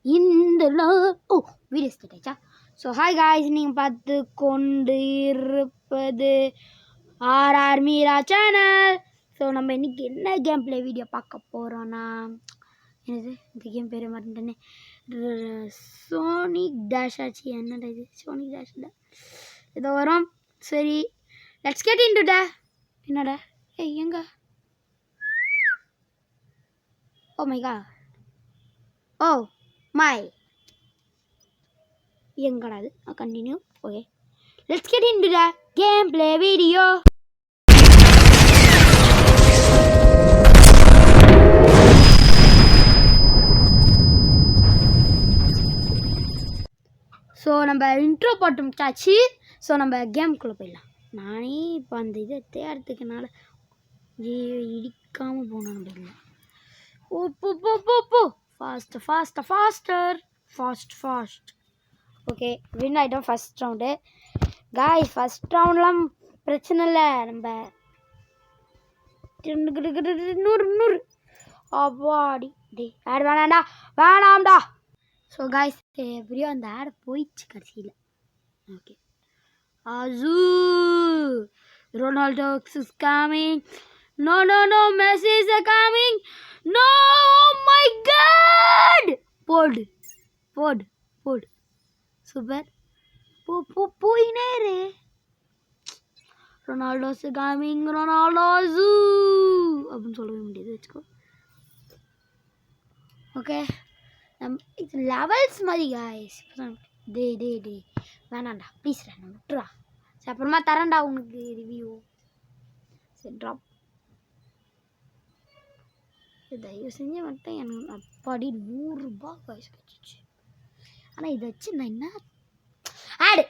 இந்த video start ஆச்சா? So hi guys, நீங்கள் பார்த்து கொண்டு இருப்பது ஆர்ஆர் மீரா சேனல். ஸோ நம்ம இன்றைக்கி என்ன கேம் பிளே வீடியோ பார்க்க போகிறோன்னா, என்னது இந்த கேம் பேர் மாட்டேன்னே, சோனிக் டேஷ் ஆச்சு. என்னடா இது சோனிக் டேஷ் இல்லை, ஏதோ வரும். சரி, லெட்ஸ் கெட் இன்டு த. என்னடா எங்க? Oh my god, oh my, எங்கடா அது? Continue. Okay, let's get into the game play video. So நம்ம இன்ட்ரோ போட்டு முடிச்சாச்சு. ஸோ நம்ம கேமுக்குள்ளே போயிடலாம். நானே இப்போ அந்த இதை தேடுறதுக்குனால இடிக்காமல் போனோம். நம்ம இல்லை, ஓ போ போ போ போ fast fast faster fast fast. Okay, win ஆகிட்டோம் ஃபஸ்ட் ரவுண்டு. காய்ஸ், ஃபஸ்ட் ரவுண்ட்லாம் பிரச்சனை இல்லை. நம்ம 100 அப்பாடி டே ஆட் வேணாம்டா, வேணாம்டா. ஸோ காய்ஸ், எப்படியோ அந்த ஆட் போயிடுச்சு கடைசியில். Okay, Azu, Ronaldo is coming. No, Messi is coming. No, oh my God. Pod. Super. Poinere. Ronaldo is coming. Ronaldo Azu. Abun solve முடியுது, வெச்சுக்கோ. ஓகே, இது லெவல்ஸ் மாதிரி காய்ஸ். டே வேணாண்டா ப்ளீஸ், நான் விட்டுறா. சரி, அப்புறமா தரேன்டா உனக்கு ரிவ்யூ. சரி, ட்ராப். தயவு செஞ்சு மட்டும் எனக்கு அப்பாடி 100 ரூபாய் காய்ஸ் கிடச்சிச்சு. ஆனால் இதை வச்சு நான் என்ன ஆடு.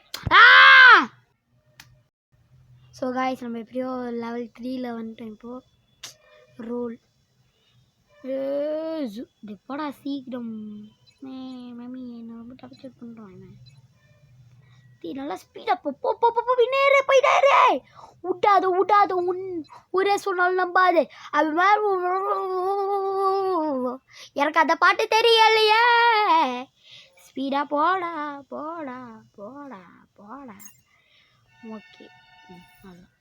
ஸோ காய்ஸ், நம்ம எப்படியோ லெவல் 3 வந்துட்டோம். இப்போது ரோல் எப்போடா சீக்கிரம். மேமி என்ன ரொம்ப டார்ச்சர் பண்ணுறான். என்ன நல்லா ஸ்பீடாக பின்னேறே போயிட்டாரு. விட்டாது ஊரே சொன்னாலும் நம்பாது. அது மாதிரி எனக்கு அந்த பாட்டு தெரியலையே. ஸ்பீடாக போடா. ஓகே, அதான்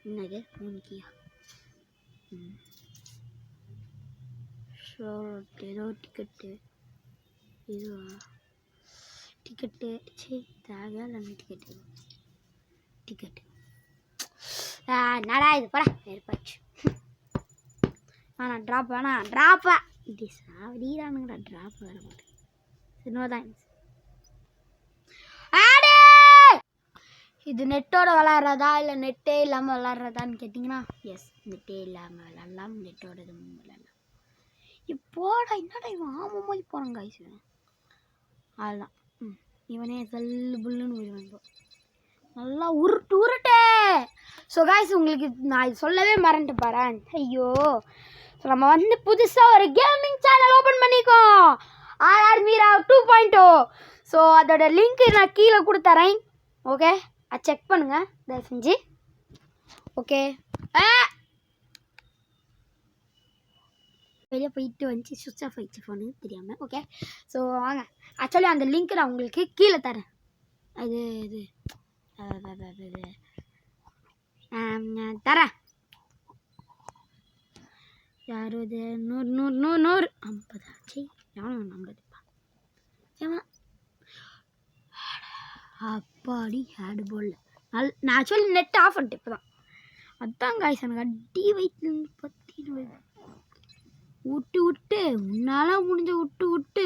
என்னது மூணிக்கியா. ஏதோ டிக்கெட்டு, இதுவா டிக்கெட்டு? சரி, தேவையில்ல டிக்கெட்டு. நடா இது படா ஏற்பாச்சு. வேணாம் ட்ராப்பா. இது சாவடிடானுங்கடா, ட்ராப் வர மாட்டேன். சின்னதான் இது நெட்டோட விளாட்றதா இல்லை நெட்டே இல்லாமல் விளாட்றதான்னு கேட்டிங்கன்னா, எஸ், நெட்டே இல்லாமல் விளாட்லாம், நெட்டோட இது விளாட்லாம். இப்போடா என்னடா இவன் ஆமாம் போகிறான் காய்ஸ். அதுதான் இவனே கல்லு புல்லுன்னு போயிடுவான். இப்போ நல்லா உருட்டு. ஸோ காய்ஸ், உங்களுக்கு நான் இது சொல்லவே மறந்துட்டு பாறேன். ஐயோ, ஸோ நம்ம வந்து புதுசாக ஒரு கேமிங் சேனல் ஓப்பன் பண்ணிக்கோம், ஆர்ஆர் மீரா 2.0. ஸோ அதோட லிங்க் நான் கீழே கொடுத்துறேன். ஓகே, அது செக் பண்ணுங்கள் தயவு செஞ்சு. ஓகே, வெளியே போயிட்டு வந்துச்சு, சுவிட்ச் ஆஃப் ஆகிடுச்சு ஃபோனு தெரியாமல். ஓகே, ஸோ வாங்க, ஆக்சுவலி அந்த லிங்க் நான் உங்களுக்கு கீழே தரேன். இது தரேன். யார் இது? 100 50 ஆச்சு. எவன் 50? அப்பாடி ஹேடு போடல. நான் ஆக்சுவலி நெட் ஆஃப் பண்ணிட்டேன் இப்போ தான். அதுதான் காய்ஸ், எனக்கு அடி வயிற்று பற்றி விட்டு முன்னால் முடிஞ்ச விட்டு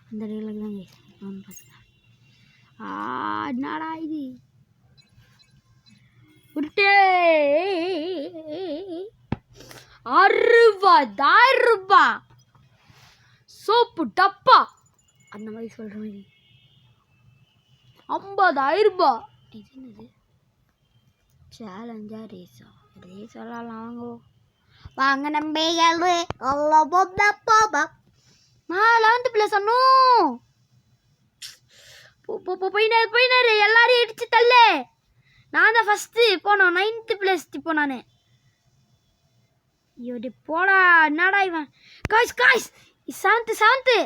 அந்த டேலுக்கு தான் காய்ஸ் பார்த்தேன். என்னடா இது விட்டு 60,000 ரூபாய் சோப்பு டப்பா அந்த மாதிரி சொல்கிற மாதிரி 50,000 ரூபாய். இது என்னது சேலஞ்சா ரேஸ் விளாட்லாம். வாங்க நம்பிகள் மேலே பிள்ளை சொன்னோம். போயினாரு எல்லாரையும் இடிச்சு தள்ளு. நான் தான் ஃபஸ்ட்டு போனோம், 9th பிளேஸ். இப்போ நான் இப்படி போடா. என்னடா இவன் காய்ஸ் செவன்த்து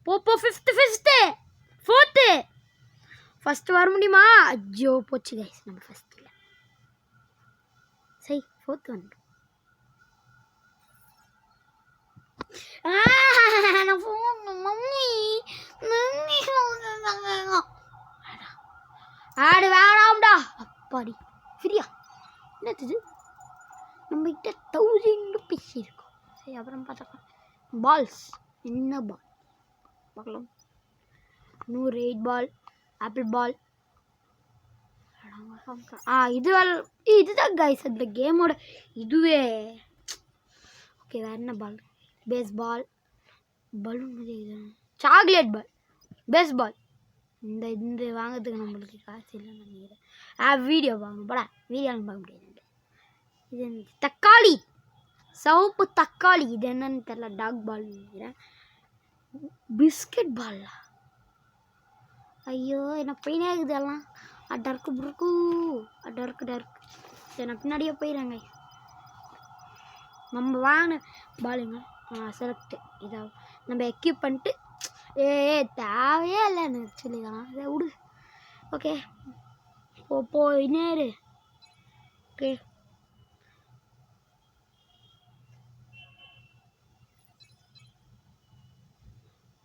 போ ஃபிஃப்த்து ஃபோர்த்து ஃபஸ்ட்டு வர முடியுமா? ஐயோ போச்சு கைஸ், நம்ம ஃபஸ்ட்டில் சரி ஃபோர்த்து வந்துடும். ஆடு வேணாம்டா. அப்பாடி ஃப்ரீயா என்னது நம்ம கிட்ட 1000 rupees இருக்கும். சரி அப்புறம் பார்த்துக்கலாம். பால்ஸ் என்ன பால் பார்க்கலாம். 100 8 பால் ஆப்பிள் பால். இதுதான் கைஸ் அந்த கேமோட இதுவே. ஓகே வேறு என்ன பால்? பேஸ் பால், பலூன் மாதிரி இது சாக்லேட் பால், பேஸ் பால். இந்த வாங்கிறதுக்கு நம்மளுக்கு காசு இல்லைன்னு நினைக்கிறேன். வீடியோ பார்க்கணும் படா, வீடியோலாம் பார்க்க முடியாது. இது தக்காளி, சவுப்பு தக்காளி. இது என்னன்னு தெரியல, டாக் பால் நினைக்கிறேன். பிஸ்கட் பால். ஐயோ என்ன பையனே இருக்குது எல்லாம். டர்க்கு புருக்கு டர்க்கு சரி நான் பின்னாடியே போயிடுறாங்க. நம்ம வாங்கின பாலுங்க செலக்ட் இதாக நம்ம எக்யூப் பண்ணிட்டு தேவையே இல்லைன்னு சொல்லிக்கலாம். இதை விடு. ஓகே போயினேரு. ஓகே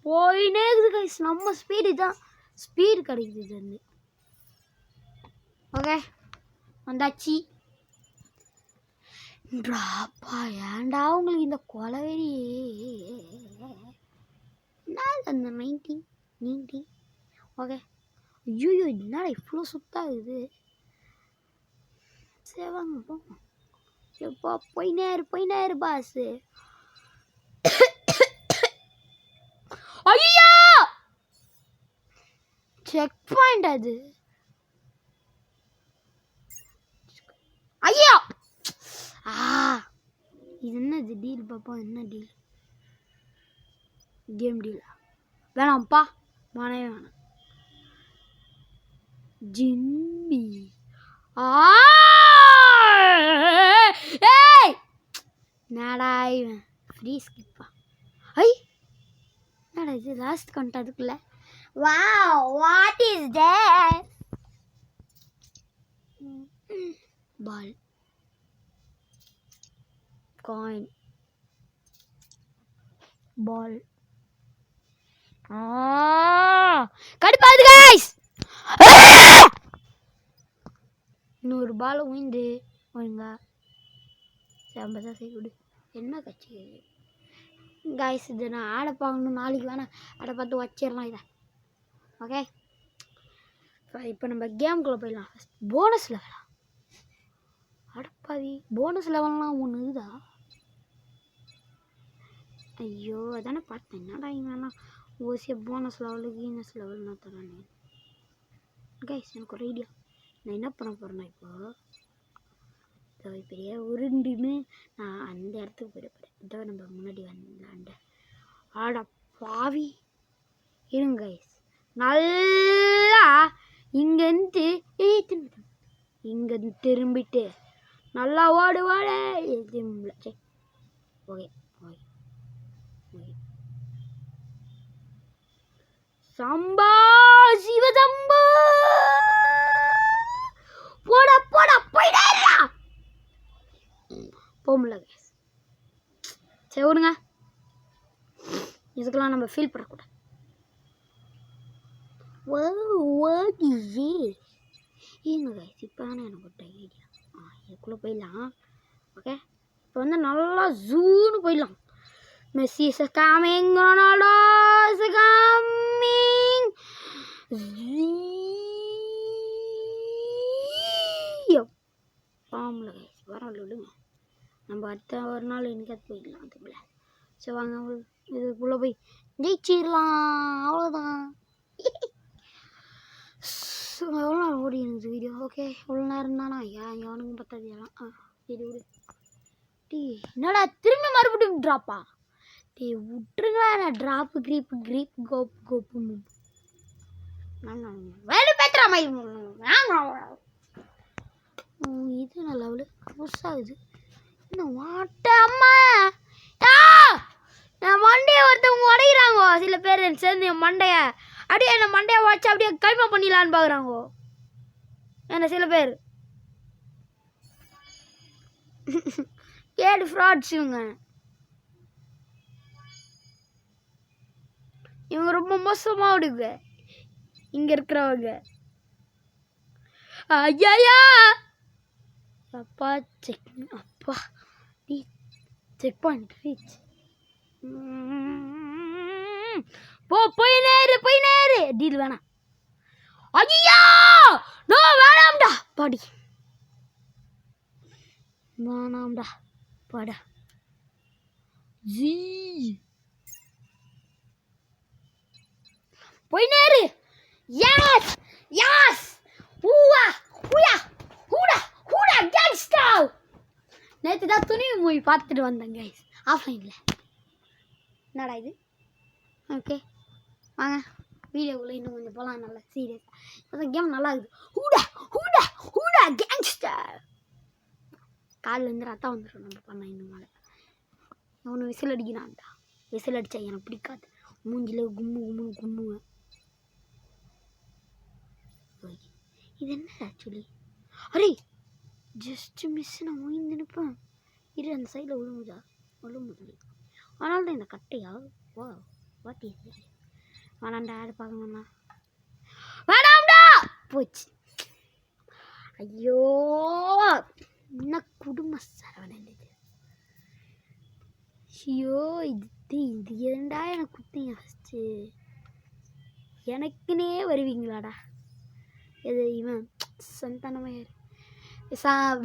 போயினே இருக்குது கைஸ். நம்ம ஸ்பீடு தான், ஸ்பீடு கிடைக்குது இது வந்து. ஓகே வந்தாச்சு. ட்ராப்பா ஏன்டா உங்களுக்கு இந்த கொலவெறி? அந்த 90 ஓகே. ஐயோ என்னடா இவ்வளோ சுத்தாகுது. சரி வாங்க போங்க. எப்போ போயினேரு பாஸு. ஐயோ செக் பாயிண்ட் அது. ஐயோ இது என்னது டீல் பார்ப்போம். என்ன டீல்? கேம் டீலா? வேணாம்ப்பா, வேணவே வேணாம். ஜிம்பி ஏய் என்னடா இவன் ஃப்ரீ ஸ்கிப்பா? ஐ என்னடா இது லாஸ்ட் கவுண்ட் அதுக்குள்ள. Wow what is that? Ball, coin, ball. கடுப்பாது கைஸ். 100 பால் உயிந்து ஒழுங்கா சம்பதா செய்யுடு. என்ன கட்சி கைஸ்? இது நான் ஆடை பார்க்கணும். நாளைக்கு வேணா ஆடை பார்த்து வச்சிடலாம் இதை. ஓகே இப்போ நம்ம கேமுக்குள்ளே போயிடலாம். போனஸ் லெவலா? அடப்பாவி போனஸ் லெவல்லாம் ஒன்று இருக்குதா? ஐயோ அதானே பார்த்தேன். என்னடா இவனா ஓசிய போனஸ் லெவலு கீனஸ் லெவல் நான் தரானே. கைஸ் எனக்கு ஒரு ஐடியா. நான் என்ன பண்ண போகிறேன்னா இப்போ பெரிய உருண்டுன்னு நான் அந்த இடத்துக்கு போயிட இதான் நம்ம முன்னாடி வந்தாண்ட. ஆடா பாவி இருங்க கைஸ். நல்லா இங்கேருந்து இங்கேருந்து திரும்பிட்டு நல்லா ஓடுவாட திரும்பல. சரி ஓகே ஓகே ஓகே. சம்பா சிவசம்பா போடா போயிடா போகல கைஸ். சரி விடுங்க, இதுக்கெல்லாம் நம்ம ஃபீல் பண்ணக்கூடாது. ஏங்க கைஸ் இப்போ தானே எனக்கு ஒரு ஐடியா. இதுக்குள்ளே போயிடலாம். ஓகே இப்போ வந்து நல்லா ஜூன்னு போயிடலாம். Messi is coming, Ronaldo is coming. பாம்புல கைஸ் பரவாயில்ல விடுங்க. நம்ம அடுத்த ஒரு நாள் என்னைக்காவது போயிடலாம் அதுக்குள்ள. சரி வாங்க இதுக்குள்ளே போய் ஜெயிச்சிடலாம். அவ்வளோதான். எவ்வளோ நேரம் ஓடி எனக்கு வீடியோ? ஓகே எவ்வளோ நேரம் தானா? எவனுக்கும் பத்தாது எல்லாம். சரி விடு. என்னடா திரும்பி மறுபடியும் ட்ராப்பா? விட்டுருங்களா. நான் ட்ராப்பு கிரீப் கோப்பு வேறு பேத்துறா இது நல்ல லெவலு புதுசாகுது. இன்னும் வாட்ட அம்மா சில பேர் சேர்ந்து என் மண்டையை அப்படியே என்ன மண்டையை வச்சு அப்படியே கைமா பண்ணிடலான்னு பார்க்குறாங்க. என்ன சில பேர் கேடு ஃப்ராட்ஸ் இவங்க ரொம்ப மோசமாக விடுங்க இங்கே இருக்கிறவங்க. ஐயா அப்பா செக் அப்பா நீ செக் பாயிண்ட் ரீச் போய் நேரு டீல் வேணாம். ஐயா நோ வேணாம்டா பாடி வேணாம்டா பாடா ஜீ போய் நேரு. யாஸ் யாஸ் ஊவா ஊயா ஹூடா ஹூடா கேங்ஸ்டர். நேற்று தான் துணி மூவி பார்த்துட்டு வந்தேன் கைஸ் ஆஃப்லைனில். என்னடா இது? ஓகே வாங்க வீடியோக்குள்ளே இன்னும் கொஞ்சம் போகலாம். நல்லா சீரியஸ் இப்போ கேம் நல்லா இருக்குது. ஹூடா ஹூடா ஹூடா கேங்ஸ்டர். காலில் இருந்து ரத்தம் வந்துடும் நம்ம பண்ண. இன்னும் மேலே அவனு விசில் அடிக்கிறான்டா. விசில் அடித்தா எனக்கு பிடிக்காது. மூஞ்சில் கும்முவேன். இது என்ன ஆக்சுவலி? Array just miss. நான் ஓய்ந்து நிற்பேன். இரு அந்த சைடில் விழுமுதா அதனால தான் இந்த கட்டையா? வா வாட்டி வேணாண்டா ஆடு பார்க்கணும்னா வேணாம்டா போச்சு. ஐயோ என்ன குடும்ப சரவணது. ஐயோ இது ஏண்டா எனக்கு குத்திங்க ஃபஸ்ட்டு. எனக்குன்னே வருவீங்களாடா. எது இவன் சந்தானமாயார்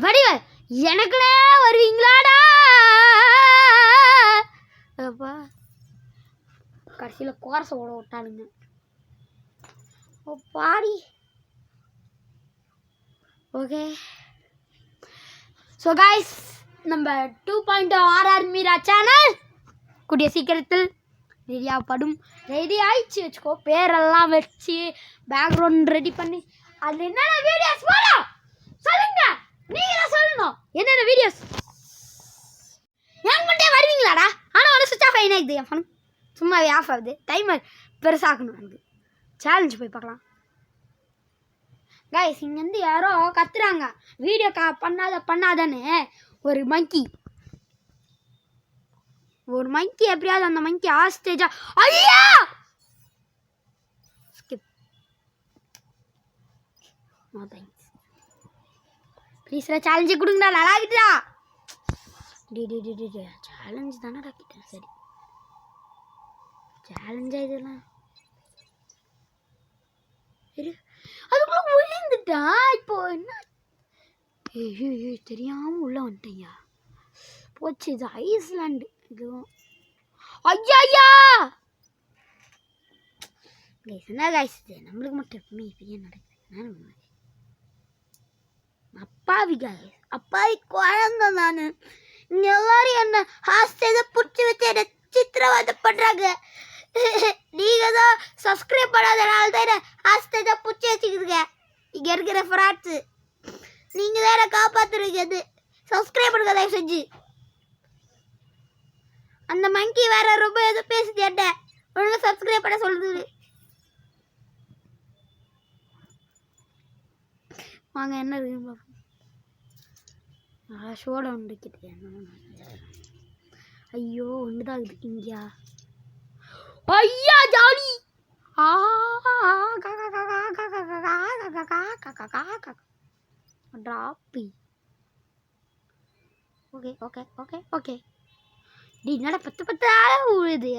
வடிவ எனக்குனே வருவீங்களாடா. அப்பா கடைசியில் கோரசை ஓட விட்டானுங்க. ஓ பாடி. ஓகே ஸோ கைஸ் நம்ம 2.0 RR மீரா சேனல் கூடிய சீக்கிரத்தில் ரெடியாகப்படும். ரெடி ஆயிடுச்சு வச்சுக்கோ. பேரெல்லாம் வச்சு பேக்ரவுண்ட் ரெடி பண்ணி அதில் என்னென்ன வீடியோஸ் வரும் சொல்லுங்க. நீங்கள் தான் சொல்லணும் என்னென்ன வீடியோஸ். என் மட்டும் வருவீங்களாடா. ஆனால் ஒரு சுவிட்ச் ஆஃப் ஆகினா இது என் ஃபோன் சும்மாவே ஆஃப் ஆகுது. டைமர் பெருசாகணும் எனக்கு. சேலஞ்சு போய் பார்க்கலாம். கைஸ் இங்கேருந்து யாரோ கத்துறாங்க வீடியோ பண்ணாதன்னு. ஒரு மங்கி எப்படியாவது அந்த மங்கி ஆஸ்டேஜா. ஐயா skip no thanks please. Challenge கொடுங்கடா. நல்லா இருக்குடா. சேலஞ்சு தானடா கிட்டேன். சரி சேலஞ்சா இதெல்லாம் அதுக்குள்ள விழுந்துட்டா. இப்போ என்ன தெரியாம உள்ள வந்துட்டேயா. போச்சு. இது ஐஸ்லாண்டு. இதுவும் ஐயா என்ன காய்ஸ் இது நம்மளுக்கு மட்டும் எப்பவுமே இப்படியே நடக்குது. அப்பாவி காய்ஸ் அப்பாவி குழந்தை நான். இங்க எல்லாரும் என்ன ஹாஸ்டேஜை பிடிச்சி வச்சு என்ன சித்திரவதை பண்றாங்க. நீங்க தான் சப்ஸ்கிரைப் பண்ணாதனால தான் ஹாஸ்டேஜை பிடிச்சி வச்சுக்கிறீங்க. இங்க இருக்கிற ஃப்ராட்ஸு நீங்க தான் காப்பாத்துறீங்க. சப்ஸ்கிரைப் பண்ணுங்க தயவு செஞ்சு. அந்த மங்கி வேற ரொம்ப எதுவும் பேசுது. என்ன ஒழுங்கா சப்ஸ்கிரைப் பண்ண சொல்லுது. வாங்க என்ன இருக்கு ஷோட ஒன்று கிட்டே. ஐயோ ஒன்றுதான் இருக்கீங்கயா. ஐயா jolly. Trophy. Okay okay okay okay. டி என்னடா 10 உழுது.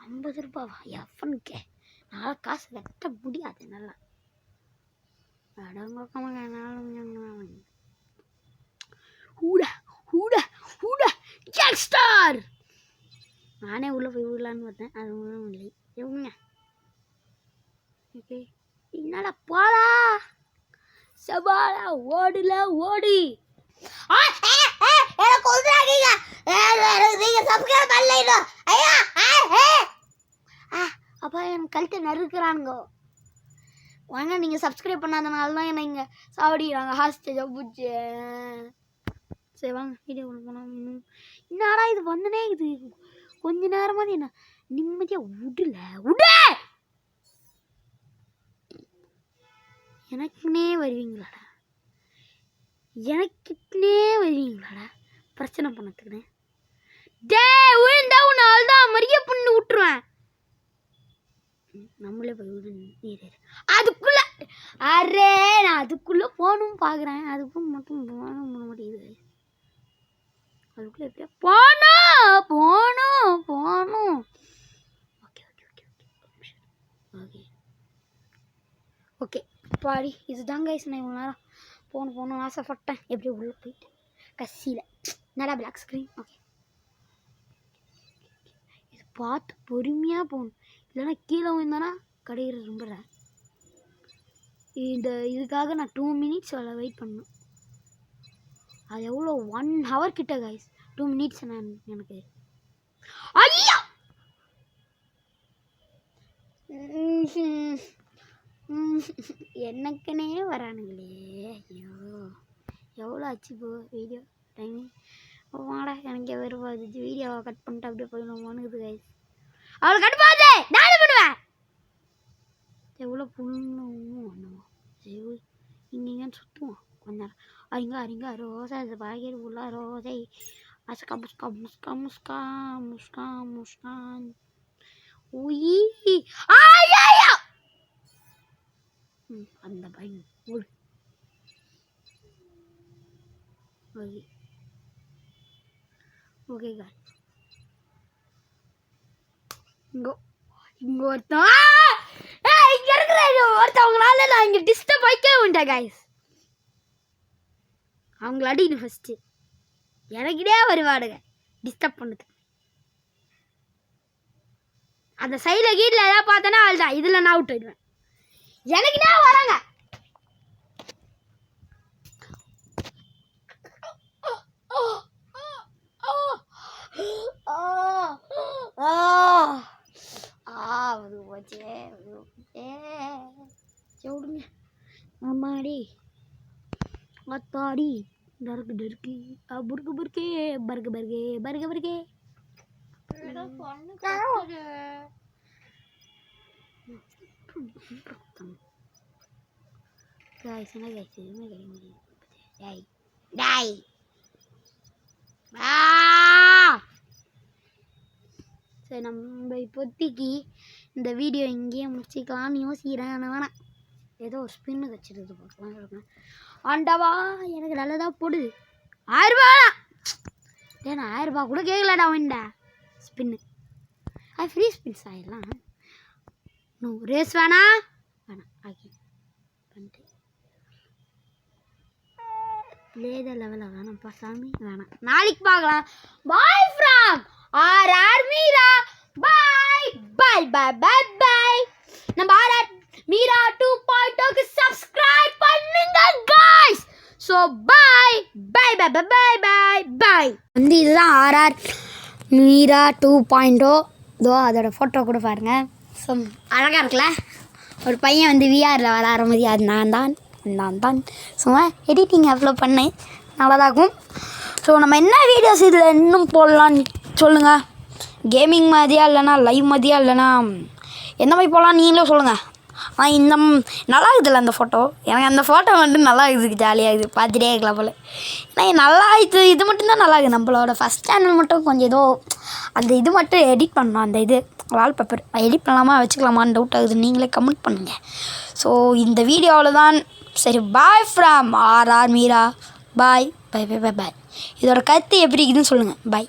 50 ரூபாவா எஃப்னுக்கே. நல்லா காசு வெட்ட முடியாது. நல்லா நானே உள்ள போய் விடலான்னு பார்த்தேன். அது இல்லை. இவங்க என்னடா போடா சபாலா ஓடுல ஓடு. அப்பா என் கழுத்தை நறுக்கிறானுங்க. வாங்க நீங்கள் சப்ஸ்கிரைப் பண்ணாதனால தான் என்ன இங்கே சாவடிக்கிறாங்க. ஹாஸ்டேஜை பூச்சி சரி வாங்க வீடியோ போனோம். என்னடா இது வந்தனே இது கொஞ்ச நேரமாதிரி என்ன நிம்மதியாக விட எனக்குன்னே வருவீங்களாடா பிரச்சனை பண்ணத்துக்குன்னு விழுந்தா உன்னை அவ்வளோதான் மறிய பண்ணி விட்டுருவேன். நம்மளே போய் நீர் அதுக்குள்ள நான் அதுக்குள்ளே போகணும் பார்க்குறேன். அதுக்கும் மட்டும் போகணும் பண்ண மாட்டேங்குது. அதுக்குள்ளே எப்படியா போகணும். ஓகே பாடி இதுதாங்க நான் இவ்வளோ நேரம் போகணும்னு ஆசைப்பட்டேன். எப்படியோ உள்ளே போயிட்டு கசியில் நல்லா பிளாக் ஸ்க்ரீன். ஓகே இது பார்த்து பொறுமையாக போகணும், இல்லைன்னா கீழே வந்தானா கடையில் ரொம்ப இதுக்காக நான் 2 minutes வெயிட் பண்ணணும். அது எவ்வளோ 1 hour கிட்ட கைஸ். 2 minutes எனக்கு ஐயா எனக்குனே வரானுங்களே. ஐயோ எவ்வளோ ஆச்சு போ வீடியோ டைமிங். வாடா எனக்கு வருவாது. வீடியோவை கட் பண்ணிட்டு அப்படியே போயிடுவோமானுக்குது கைஸ். அவளை கட் பண்ணாதே, நான் பண்ணுவேன். எவ்வளோ புண்ணும் சரி இங்கேன்னு சுற்றுவோம் கொஞ்ச நேரம். அரிங்க ரோசை பாக்கெட் ஃபுல்லாக ரோசை அஸ்கா முஸ்கான் உயி ஆயா அந்த பையன் ஓகே ஓகே காய் இங்கே ஒருத்தவங்களால நான் இங்கே டிஸ்டர்ப் வைக்கவே மாட்டேன் கைஸ். அவங்கள அடிக்கணும் ஃபஸ்ட்டு. எனக்கிட்டே வருவாடுங்க டிஸ்டர்ப் பண்ணுது. அந்த சைடில் கீட்டில் எதாவது பார்த்தேன்னா அதுதான் இதில் நான் அவுட் ஆயிடுவேன். எனக்கிட்டே வராங்க. விடுங்க அம்மாடி அத்தாடி டருக்கு புருக்கு பர்கு guys என்ன guys எதுவுமே கிடைக்க முடியாது. சரி நம்ம இப்போதைக்கு இந்த வீடியோ இங்கேயே முடிச்சிக்கலாம்னு யோசிக்கிறேன். ஆனால் வேணாம், ஏதோ ஒரு ஸ்பின்னு வச்சுருது பார்க்கலாம் இருக்கேன். ஆண்டவா எனக்கு நல்லதாக போடுது. 1000 ரூபா ஏன்னா 1000 ரூபா கூட கேட்கலடா வேண்டா ஸ்பின்னு. அது ஃப்ரீ ஸ்பின்ஸ் ஆகிடலாம். ரேஸ் வேணாம் ஆகி பண்ணிட்டு லேதர் லெவலில் வேணாம்ப்பா சாமி வேணாம். நாளைக்கு பார்க்கலாம். Bye from RR Meera. Bye. நம்ம ஆர்ஆர் மீரா 2.0க்கு சப்ஸ்கிரைப் பண்ணுங்க गाइस. ஸோ பாய் வந்து இதுதான் ஆர்ஆர் மீரா 2.0. இதோ அதோட ஃபோட்டோ கூட பாருங்கள். ஸோ அழகாக இருக்குல்ல. ஒரு பையன் வந்து விஆரில் விளாட்ற மாதிரி அது நான் தான் சும்மா எடிட்டிங் அப்லோட் பண்ணேன், நல்லாதாகும். ஸோ நம்ம என்ன வீடியோஸ் இதில் இன்னும் போடலான்னு சொல்லுங்கள். கேமிங் மாதிரியா இல்லைனா லைவ் மாதிரியா இல்லைனா எந்த மாதிரி போடலாம் நீங்களே சொல்லுங்கள். இந்த நல்லா இருக்குதுல்ல அந்த ஃபோட்டோ. எனக்கு அந்த ஃபோட்டோ வந்துட்டு நல்லா இருக்குது, ஜாலியாக இருக்குது, பார்த்துட்டே இருக்கலாம் போல். ஏன்னா நல்லா இது மட்டும்தான் நல்லா இருக்குது. நம்மளோட ஃபஸ்ட் சேனல் மட்டும் கொஞ்சம் ஏதோ அந்த இது மட்டும் எடிட் பண்ணணும். அந்த இது வால்பேப்பர் எடிட் பண்ணலாமா வச்சுக்கலாமான்னு டவுட் ஆகுது. நீங்களே கமெண்ட் பண்ணுங்கள். ஸோ இந்த வீடியோவில் தான். சரி பாய் ஃப்ரம் ஆர்ஆர் மீரா. பாய். இதோட கருத்து எப்படி இருக்குதுன்னு சொல்லுங்கள். பாய்.